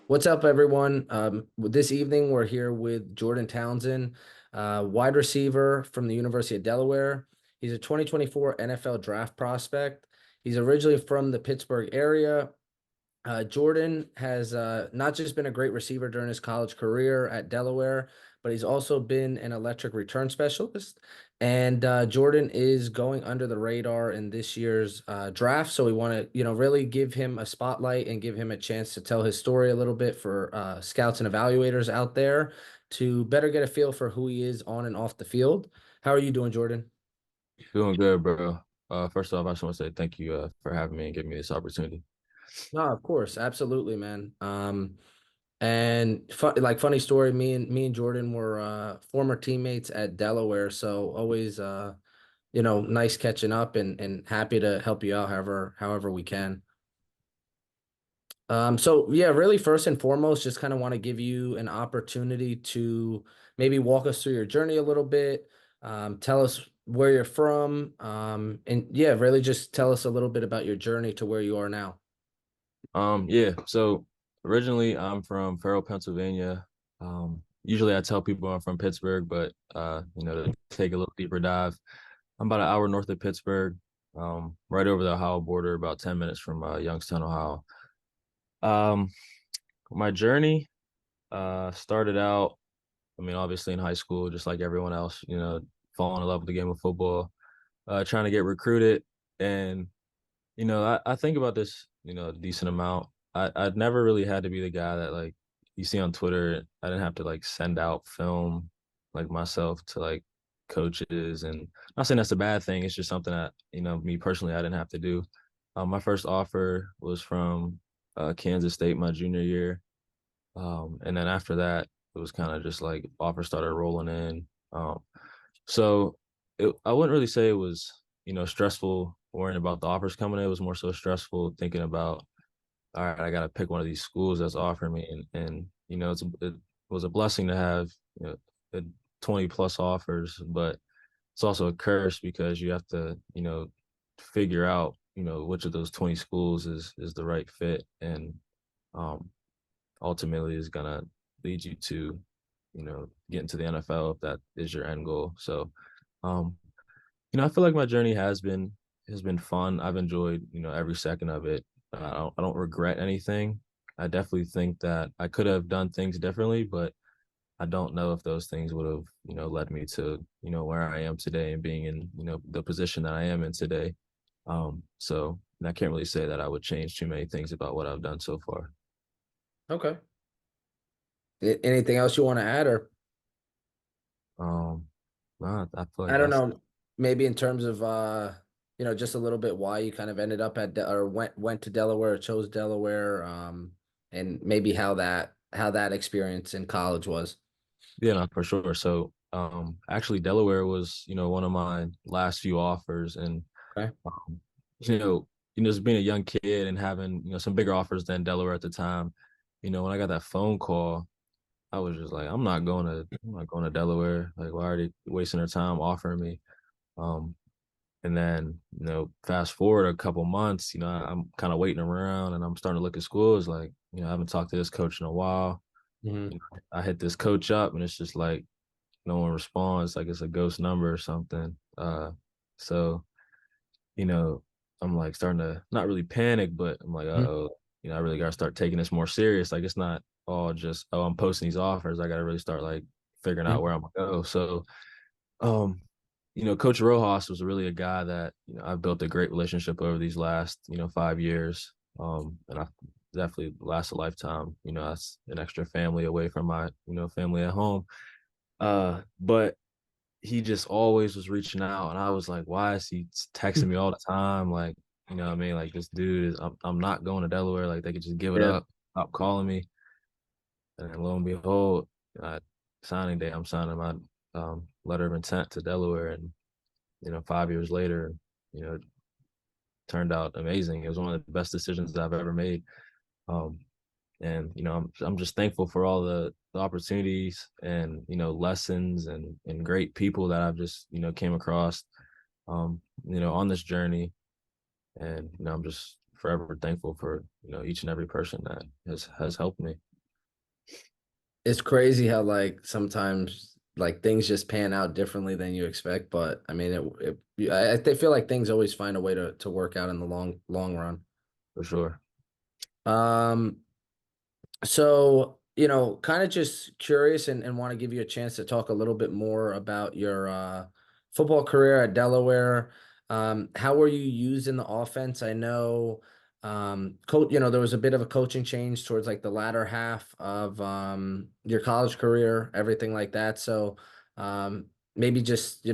What's up, everyone? This evening, we're here with Jourdan Townsend, wide receiver from the University of Delaware. He's a 2024 NFL draft prospect. He's originally from the Pittsburgh area. Jourdan has not just been a great receiver during his college career at Delaware, but he's also been an electric return specialist. And Jourdan is going under the radar in this year's draft, so we want to, really give him a spotlight and give him a chance to tell his story a little bit for scouts and evaluators out there to better get a feel for who he is on and off the field. How are you doing, Jourdan? Doing good, bro. First off, I just want to say thank you for having me and giving me this opportunity. No, of course, absolutely, man. And funny story, me and Jourdan were former teammates at Delaware, so always nice catching up and happy to help you out however we can. So yeah, really first and foremost, just kind of want to give you an opportunity to maybe walk us through your journey a little bit. Tell us where you're from, and yeah, really just tell us a little bit about your journey to where you are now. Yeah. So originally, I'm from Farrell, Pennsylvania. Usually, I tell people I'm from Pittsburgh, but to take a little deeper dive, I'm about an hour north of Pittsburgh, right over the Ohio border, about 10 minutes from Youngstown, Ohio. Um, my journey started out, I mean, obviously in high school, just like everyone else, falling in love with the game of football, trying to get recruited, and I think about this, a decent amount. I'd never really had to be the guy that like you see on Twitter. I didn't have to like send out film like myself to like coaches, and I'm not saying that's a bad thing. It's just something that, me personally, I didn't have to do. My first offer was from Kansas State my junior year. And then after that, it was kind of just like offers started rolling in. So I wouldn't really say it was, stressful worrying about the offers coming in. It was more so stressful thinking about, all right, I got to pick one of these schools that's offering me. And it was a blessing to have, the 20 plus offers, but it's also a curse because you have to, figure out, which of those 20 schools is the right fit. And um, ultimately is gonna lead you to, get into the NFL if that is your end goal. So, um, I feel like my journey has been fun. I've enjoyed, every second of it. I don't regret anything. I definitely think that I could have done things differently, but I don't know if those things would have, led me to, where I am today and being in, the position that I am in today. So I can't really say that I would change too many things about what I've done so far. Okay. Anything else you want to add, or Um, nah, I feel like I don't that's know, maybe in terms of just a little bit why you kind of ended up or went to Delaware, chose Delaware, and maybe how that experience in college was. yeah, no, for sure. So, actually, Delaware was, one of my last few offers, and Okay. um, just being a young kid and having, some bigger offers than Delaware at the time. When I got that phone call, I was just like, I'm not going to Delaware. Like, why are they wasting their time offering me? Um, and then, fast forward a couple months, I'm kind of waiting around, and I'm starting to look at schools. Like, I haven't talked to this coach in a while. Hmm. I hit this coach up, and it's just like no one responds, like it's a ghost number or something. So you know, I'm like starting to not really panic, but I'm like, oh, I really gotta start taking this more serious. Like it's not all just, oh, I'm posting these offers. I gotta really start like figuring out where I'm gonna go. So, um, Coach Rojas was really a guy that, I've built a great relationship over these last, 5 years. And I definitely last a lifetime. That's an extra family away from my, family at home. But he just always was reaching out, and I was like, why is he texting me all the time? Like, what I mean? Like this dude is, I'm not going to Delaware. Like they could just give it Yeah. up, stop calling me. And then lo and behold, signing day, I'm signing my letter of intent to Delaware. And, 5 years later, you know, it turned out amazing. It was one of the best decisions I've ever made. Um, and I'm just thankful for all the opportunities and lessons and great people that I've just came across on this journey. And I'm just forever thankful for each and every person that has helped me. It's crazy how like sometimes like things just pan out differently than you expect, but I mean feel like things always find a way to work out in the long run. for sure. Um So, kind of just curious and want to give you a chance to talk a little bit more about your football career at Delaware. How were you used in the offense? I know there was a bit of a coaching change towards like the latter half of your college career, everything like that. So, maybe just,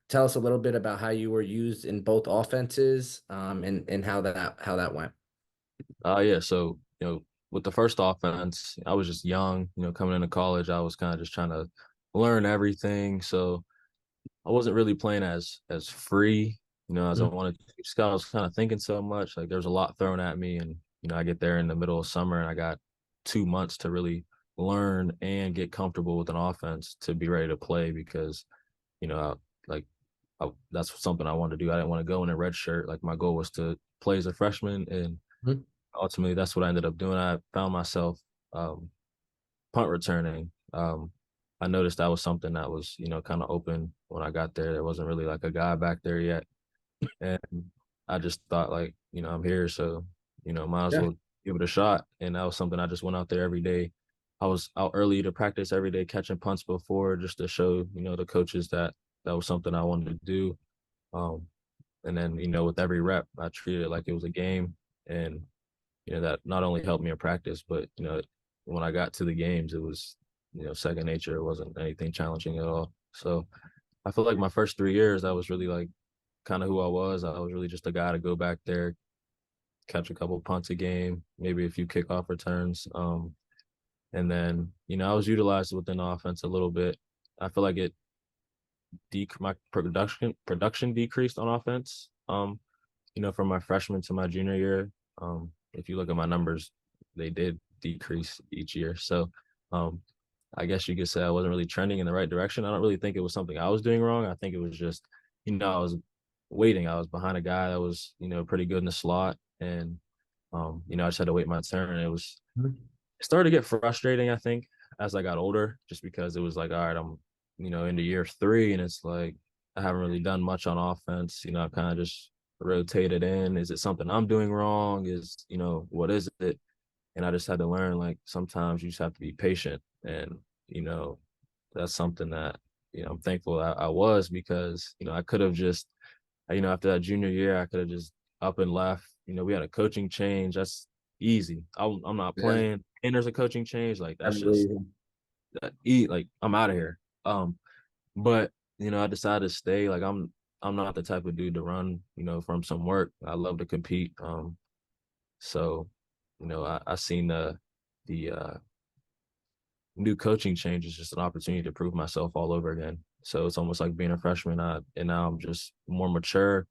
tell us a little bit about how you were used in both offenses, and how that went. Yeah, so with the first offense, I was just young, coming into college, I was kind of just trying to learn everything. So I wasn't really playing as free, as I Mm. wanted to. Just 'cause I was kind of thinking so much. Like there was a lot thrown at me, and I get there in the middle of summer, and I got 2 months to really learn and get comfortable with an offense to be ready to play because you know, I, like that's something I wanted to do. I didn't want to go in a red shirt. Like my goal was to play as a freshman, and Mhm. ultimately that's what I ended up doing. I found myself um, punt returning. I noticed that was something that was, kind of open when I got there. There wasn't really like a guy back there yet. And I just thought like, I'm here, so, might as Yeah. well give it a shot. And that was something I just went out there every day. I was out early to practice every day, catching punts before just to show, the coaches that that was something I wanted to do. Um, and then, with every rep, I treated it like it was a game. And that not only helped me in practice, but when I got to the games, it was second nature. It wasn't anything challenging at all. So I feel like my first 3 years, I was really like kind of who I was. I was really just a guy to go back there, catch a couple punts a game, maybe a few kickoff returns. And then I was utilized within the offense a little bit. I feel like my production decreased on offense. From my freshman to my junior year. If you look at my numbers, they did decrease each year. So I guess you could say I wasn't really trending in the right direction. I don't really think it was something I was doing wrong. I think it was just, I was waiting. I was behind a guy that was, pretty good in the slot. And, I just had to wait my turn. Mhm. It started to get frustrating, I think, as I got older, just because it was like, all right, I'm, into year three, and it's like I haven't really done much on offense. I kind of just rotated in. Is it something I'm doing wrong? What is it? And I just had to learn like sometimes you just have to be patient. And, you know, that's something that, I'm thankful I was because, I could have just, after that junior year, I could have just up and left. We had a coaching change. That's easy. I'm not Yeah. playing. And there's a coaching change. Like I that's just believe. like I'm out of here. But I decided to stay. Like I'm not the type of dude to run, from some work. I love to compete. So, I seen the new coaching change is just an opportunity to prove myself all over again. So it's almost like being a freshman. And now I'm just more mature.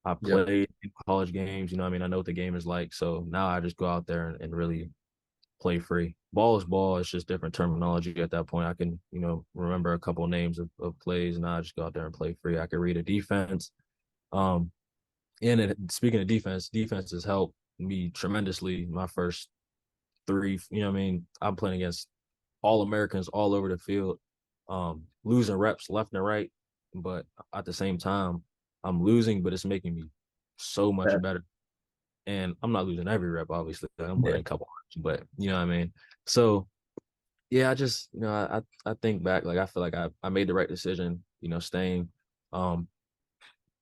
I Yep. played in college games. I mean, I know what the game is like. So now I just go out there and really play free. Ball is ball. It's just different terminology at that point. I can, remember a couple of names of plays, and I just go out there and play free. I can read a defense. Um, speaking of defense, defense has helped me tremendously. My first three, what I mean, I'm playing against all Americans all over the field, losing reps left and right. But at the same time, I'm losing, but it's making me so much Yeah. better. And I'm not losing every rep, obviously. I'm Yeah. winning a couple, but you know what I mean? So yeah, I just, I think back, like I feel like I made the right decision, staying. Um,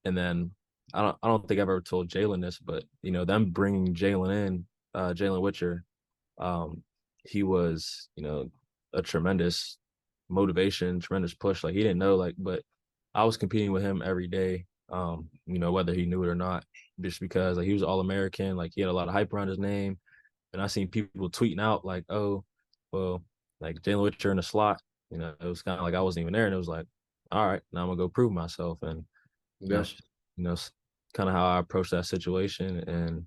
and then I don't think I've ever told Jalen this, but them bringing Jalen in, Jalen Witcher, um, he was, a tremendous motivation, tremendous push. Like he didn't know, like, but I was competing with him every day, whether he knew it or not, just because like he was all American, like he had a lot of hype around his name. And I seen people tweeting out like, oh, well, like Jalen Witcher in the slot. It was kind of like I wasn't even there. And it was like, all right, now I'm gonna go prove myself. And Yeah. that's just, kind of how I approached that situation. And,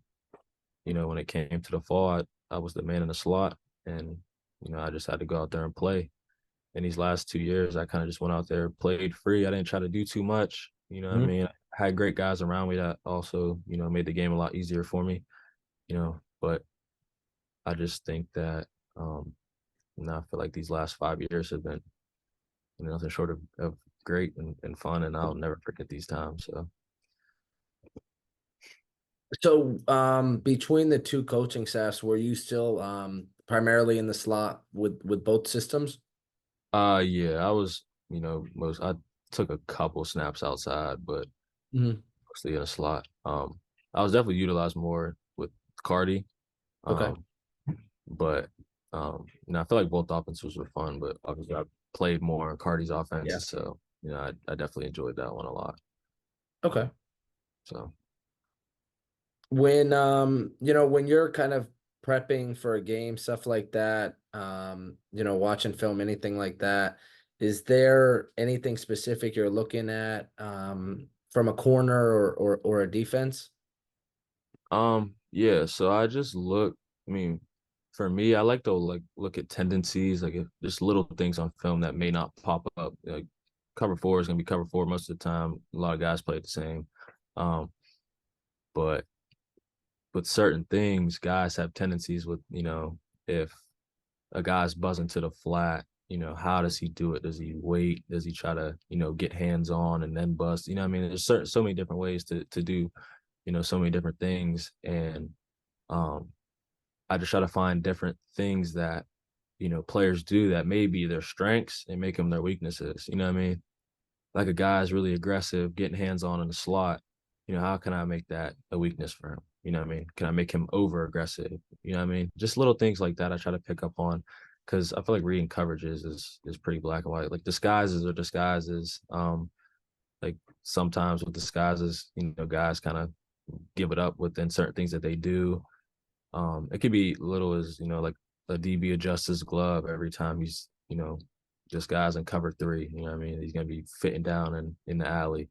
when it came to the fall, I was the man in the slot. And, I just had to go out there and play. In these last 2 years, I kind of just went out there, played free. I didn't try to do too much. You know what I Mhm. mean? I had great guys around me that also, made the game a lot easier for me, but I just think that, I feel like these last 5 years have been nothing short of great and fun, and I'll never forget these times. So, So, between the two coaching staffs, were you still primarily in the slot with both systems? yeah, I was, most I took a couple snaps outside, but Mhm. mostly in a slot. I was definitely utilized more with Cardi, Okay. um, but I feel like both offenses were fun, but obviously I played more on Cardi's offense, Yeah. so I definitely enjoyed that one a lot. Okay. So, When when you're kind of prepping for a game, stuff like that, watching film, anything like that, is there anything specific you're looking at from a corner or a defense? yeah, so I just look. I mean, for me, I like to like look at tendencies, like if just little things on film that may not pop up. Like cover four is gonna be cover four most of the time. A lot of guys play it the same, um, but with certain things, guys have tendencies with if a guy's buzzing to the flat, how does he do it? Does he wait? Does he try to get hands on and then bust? You know, what I mean, there's so many different ways to do so many different things, and um I just try to find different things that, players do that may be their strengths and make them their weaknesses. You know what I mean? Like a guy's really aggressive, getting hands on in the slot. How can I make that a weakness for him? You know what I mean? Can I make him over aggressive? You know what I mean? Just little things like that I try to pick up on because I feel like reading coverages is pretty black and white. Like disguises are disguises. Like sometimes with disguises, guys kind of give it up within certain things that they do. It could be little as, like a DB adjusts his glove every time he's, just guys in cover three. You know what I mean? He's gonna be fitting down in the alley.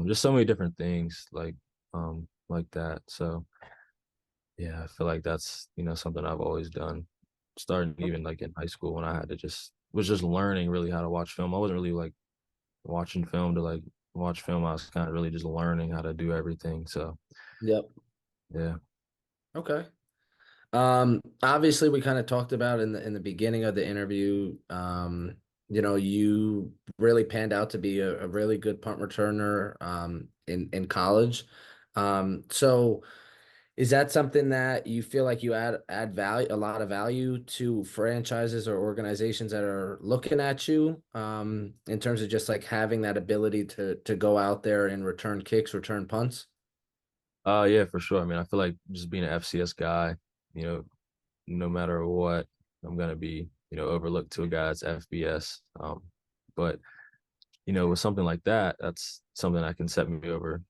Just so many different things like that. So yeah, I feel like that's, something I've always done. Starting even like in high school when I had to just was just learning really how to watch film. I wasn't really like watching film to like watch film. I was kind of really just learning how to do everything. So Yep. yeah. Okay. Obviously we kind of talked about in the beginning of the interview, you really panned out to be a really good punt returner in college. So is that something that you feel like you add value, a lot of value to franchises or organizations that are looking at you in terms of just like having that ability to go out there and return kicks, return punts? Yeah, for sure. I mean, I feel like just being an FCS guy, you know, no matter what, I'm gonna be, overlooked to a guy that's FBS. But with something like that, that's something that can set me over,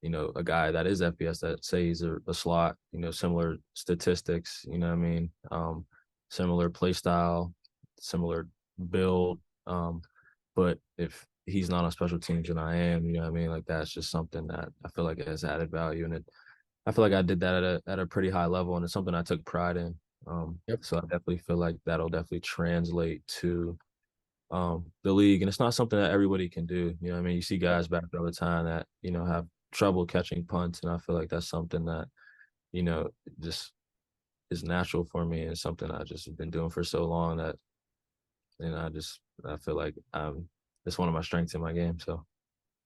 a guy that is FBS that say he's a slot, similar statistics, you know what I mean? Similar play style, similar build. But if he's not on special teams and I am, you know what I mean? Like that's just something that I feel like it has added value. And I feel like I did that at a pretty high level and it's something I took pride in. Yep. So I definitely feel like that'll definitely translate to the league. And it's not something that everybody can do. You know what I mean? You see guys back all the time that, have trouble catching punts. And I feel like that's something that, just is natural for me and something I just have been doing for so long that I feel like it's one of my strengths in my game. So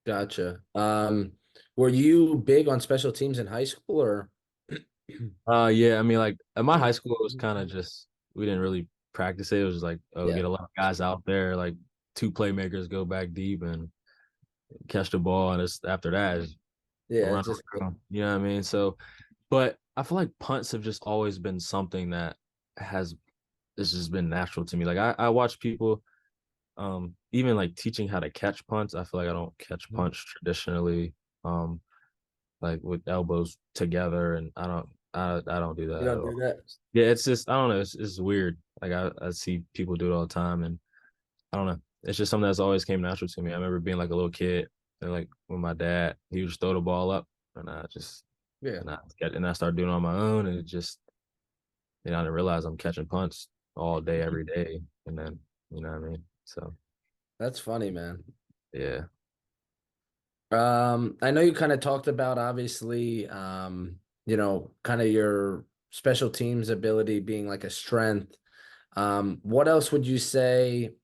Gotcha. Were you big on special teams in high school or? yeah, I mean like at my high school it was kind of just we didn't really practice it. It was like, oh, Yeah. get a lot of guys out there, like two playmakers go back deep and catch the ball and it's after that it's Yeah, run just around. You know what I mean? So but I feel like punts have just always been something that has it's just been natural to me. Like I watch people even like teaching how to catch punts. I feel like I don't catch punts traditionally. Um like with elbows together and I don't do you that at don't do all. that. Yeah, it's just I don't know, it's weird. Like I see people do it all the time and I don't know. It's just something that's always came natural to me. I remember being like a little kid and like with my dad, he would just throw the ball up and Yeah, and I started doing it on my own and it just I didn't realize I'm catching punts all day, every day. And then, you know what I mean? So that's funny, man. yeah. I know you kind of talked about obviously, kind of your special teams ability being like a strength. What else would you say,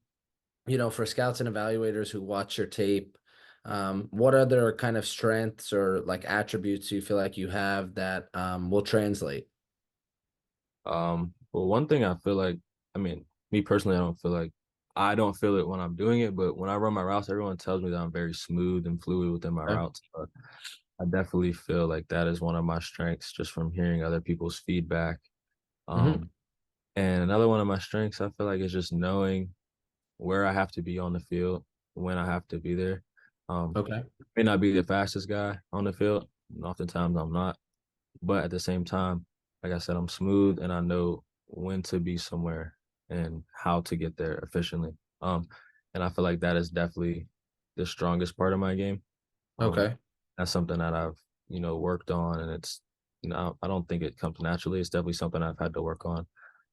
for scouts and evaluators who watch your tape, what other kind of strengths or like attributes you feel like you have that will translate? Well, one thing I feel like, I mean, me personally, I don't feel it when I'm doing it, but when I run my routes, everyone tells me that I'm very smooth and fluid within my Okay. routes. But I definitely feel like that is one of my strengths just from hearing other people's feedback. Hmm. Um, and another one of my strengths, I feel like, is just knowing where I have to be on the field, when I have to be there. Okay. May not be the fastest guy on the field, and oftentimes I'm not. But at the same time, like I said, I'm smooth and I know when to be somewhere and how to get there efficiently. And I feel like that is definitely the strongest part of my game. Um, Okay. that's something that I've, worked on, and it's, I don't think it comes naturally. It's definitely something I've had to work on,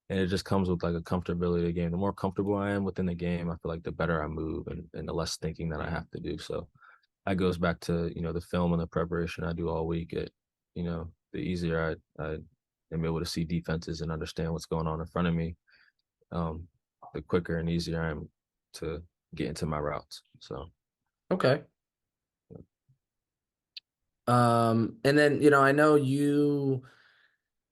and it just comes with like a comfortability of the game. The more comfortable I am within the game, I feel like the better I move and the less thinking that I have to do. So that goes back to the film and the preparation I do all week. The easier I am able to see defenses and understand what's going on in front of me, um, the quicker and easier I am to get into my routes. So Okay. And then, I know you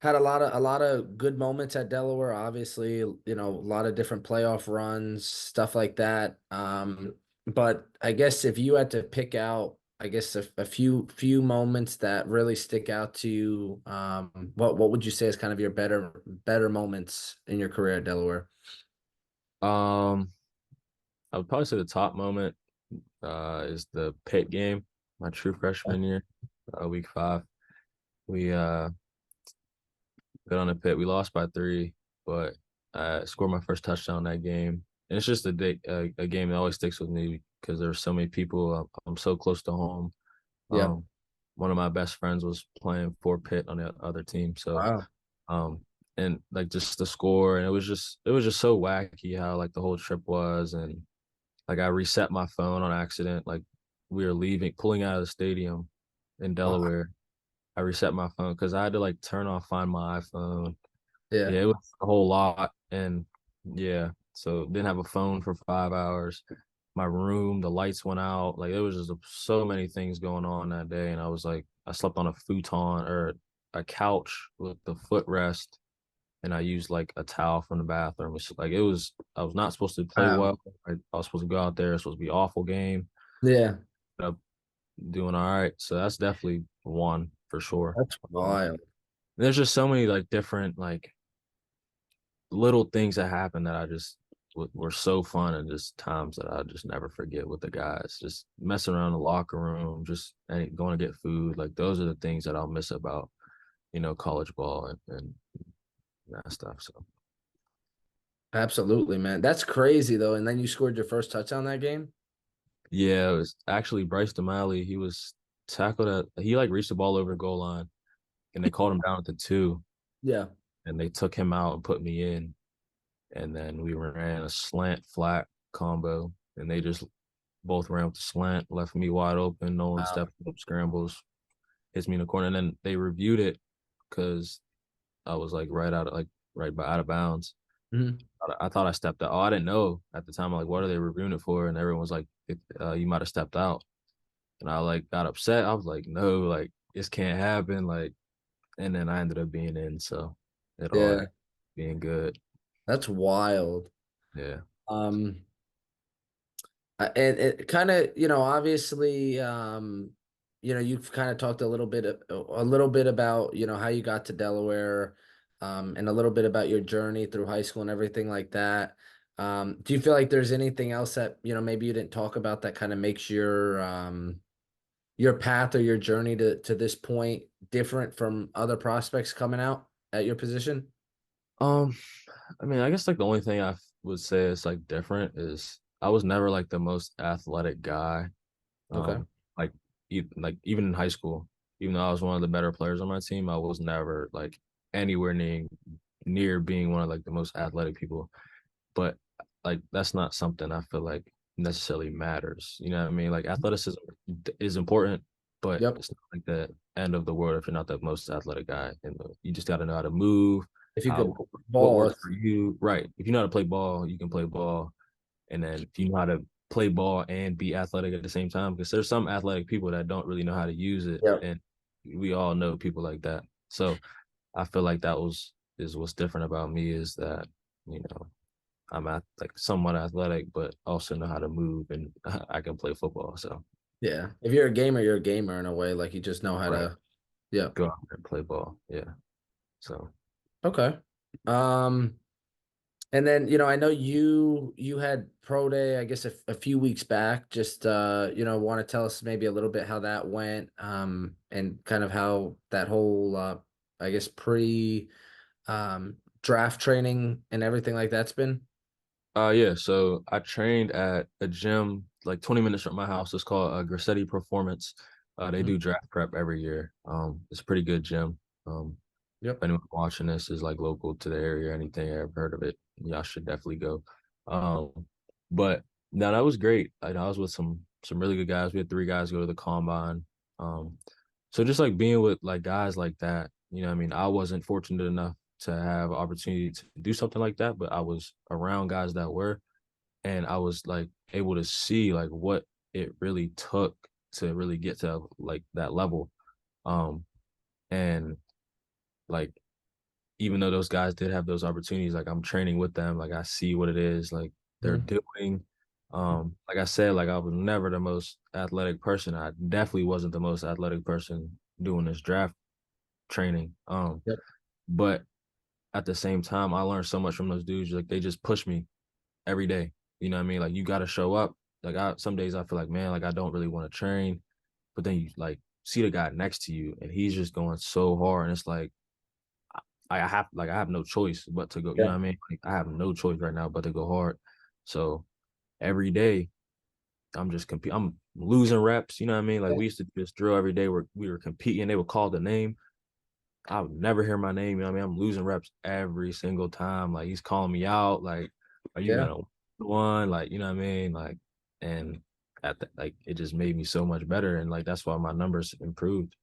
had a lot of good moments at Delaware, obviously, a lot of different playoff runs, stuff like that. But I guess if you had to pick out, I guess a few moments that really stick out to you, what would you say is kind of your better moments in your career at Delaware? um, I would probably say the top moment is the Pitt game, my true freshman year, week 5. We got on the Pitt. We lost by 3, but I scored my first touchdown that game. And it's just a game that always sticks with me because there's so many people. I'm so close to home. Yep. Um, one of my best friends was playing for Pitt on the other team. So, Wow. um, and like just the score, and it was just so wacky how like the whole trip was, and like I reset my phone on accident. Like we were pulling out of the stadium in Wow. Delaware. I reset my phone because I had to like turn off Find My iPhone. Yeah. Yeah, it was a whole lot. And yeah, so didn't have a phone for 5 hours. My room, the lights went out. Like there was just so many things going on that day. And I was like, I slept on a futon or a couch with the footrest, and I used like a towel from the bathroom. It's like I was not supposed to play Wow. well. I was supposed to go out there. It's supposed to be an awful game. Yeah. Ended up doing all right. So that's definitely one for sure. That's Um, wild. there's just so many like different like little things that happen that I just were so fun, and just times that I just never forget with the guys. Just messing around the locker room, just going to get food. Like those are the things that I'll miss about college ball and that stuff. So Absolutely, man. That's crazy though. And then you scored your first touchdown that game? yeah, it was actually Bryce DeMiley. He was tackled he like reached the ball over the goal line, and they called him down at the 2, Yeah. and they took him out and put me in, and then we ran a slant flat combo, and they just both ran with the slant, left me wide open. No one Wow. stepped up, scrambles, hits me in the corner. And then they reviewed it because I was like out of bounds. Mhm. I thought I stepped out. Oh, I didn't know at the time. I'm like, what are they reviewing it for? And everyone was like, you might have stepped out. And I like got upset. I was like, no, like this can't happen. Like, and then I ended up being in. So it all ended Yeah. up being good. That's wild. Yeah. Um, and it kind of, obviously, you've kind of talked a little bit about, how you got to Delaware, and a little bit about your journey through high school and everything like that. Do you feel like there's anything else that, maybe you didn't talk about that kind of makes your path or your journey to this point different from other prospects coming out at your position? Um, I mean, I guess like the only thing would say is like different is I was never like the most athletic guy. Okay. Like like even in high school, even though I was one of the better players on my team, I was never like anywhere near being one of like the most athletic people. But like that's not something I feel like necessarily matters. You know what I mean? Like athleticism is important, but Yep. it's not like the end of the world if you're not the most athletic guy. And you just got to know how to move, If you could how what ball, works for you, right? If you know how to play ball, you can play ball, and then if you know how to play ball and be athletic at the same time, because there's some athletic people that don't really know how to use it, yeah, and we all know people like that. So I feel like that was is what's different about me is that you know like somewhat athletic, but also know how to move and I can play football. So yeah. If you're a gamer, you're a gamer in a way. Like you just know how right, to. Yeah. go out there and play ball. Yeah. So Okay. Um, and then I know you had pro day, I guess a few weeks back. Just want to tell us maybe a little bit how that went, and kind of how that whole I guess pre draft training and everything like that's been. yeah, so I trained at a gym like 20 minutes from my house. It's called Grissetti Performance. They Mhm. do draft prep every year. It's a pretty good gym. If Yep. anyone watching this is like local to the area or anything, or have heard of it, y'all should definitely go. But no, that was great. I was with some really good guys. We had three guys go to the combine. Um, so just like being with like guys like that, I mean, I wasn't fortunate enough to have opportunity to do something like that, but I was around guys that were, and I was like able to see like what it really took to really get to like that level. Um, and like even though those guys did have those opportunities, like I'm training with them, like I see what it is like they're Mhm. doing. Like I said, like I was never the most athletic person. I definitely wasn't the most athletic person doing this draft training. Yep. But at the same time, I learned so much from those dudes. Like they just push me every day. You know what I mean? Like you got to show up. Like some days I feel like, man, like I don't really want to train, but then you like see the guy next to you and he's just going so hard, and it's like I have no choice but to go. You know Yeah. what I mean? Like I have no choice right now but to go hard. So every day I'm just competing. I'm losing reps. You know what I mean? Like we used to do this drill every day where we were competing. They would call the name. I would never hear my name. You know what I mean? I'm losing reps every single time. Like he's calling me out. Like, are you Yeah. gonna one? Like, you know what I mean? Like, and like it just made me so much better. And like that's why my numbers improved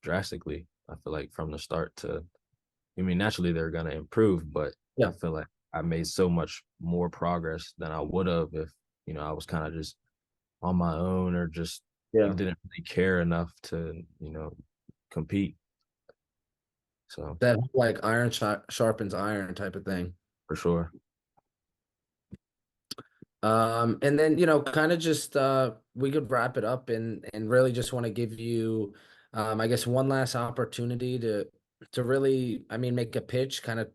drastically. I feel like from the start to I mean, naturally they're gonna improve, but I Yeah. feel like I made so much more progress than I would have if, I was kind of just on my own or just Yeah. didn't really care enough to, compete. So That like iron sharpens iron type of thing. for sure. And then, kind of just we could wrap it up and really just want to give you I guess one last opportunity to really, I mean, make a pitch, kind of,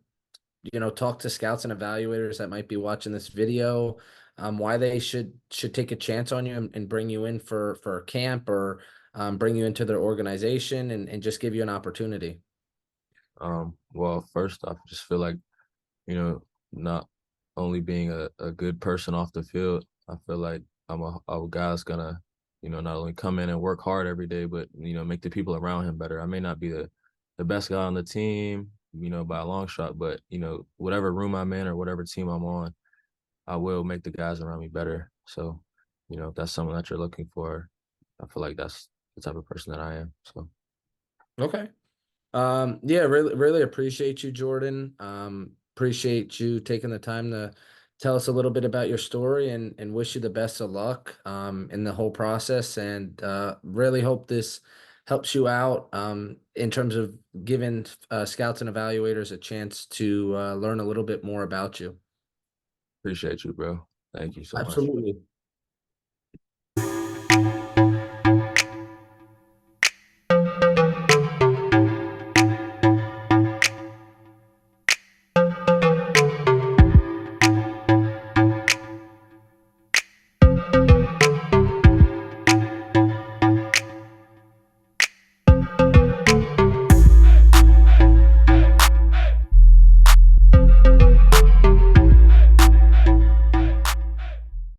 talk to scouts and evaluators that might be watching this video, why they should take a chance on you and bring you in for a camp or bring you into their organization and just give you an opportunity. Well, first off, I just feel like, not only being a good person off the field, I feel like I'm a guy that's gonna, not only come in and work hard every day, but make the people around him better. I may not be the best guy on the team, by a long shot, but whatever room I'm in or whatever team I'm on, I will make the guys around me better. So, if that's someone that you're looking for, I feel like that's the type of person that I am. So Okay. Yeah, really, really appreciate you, Jordan. Appreciate you taking the time to tell us a little bit about your story and wish you the best of luck in the whole process. And really hope this helps you out in terms of giving scouts and evaluators a chance to learn a little bit more about you. appreciate you, bro. Thank you so much. Absolutely.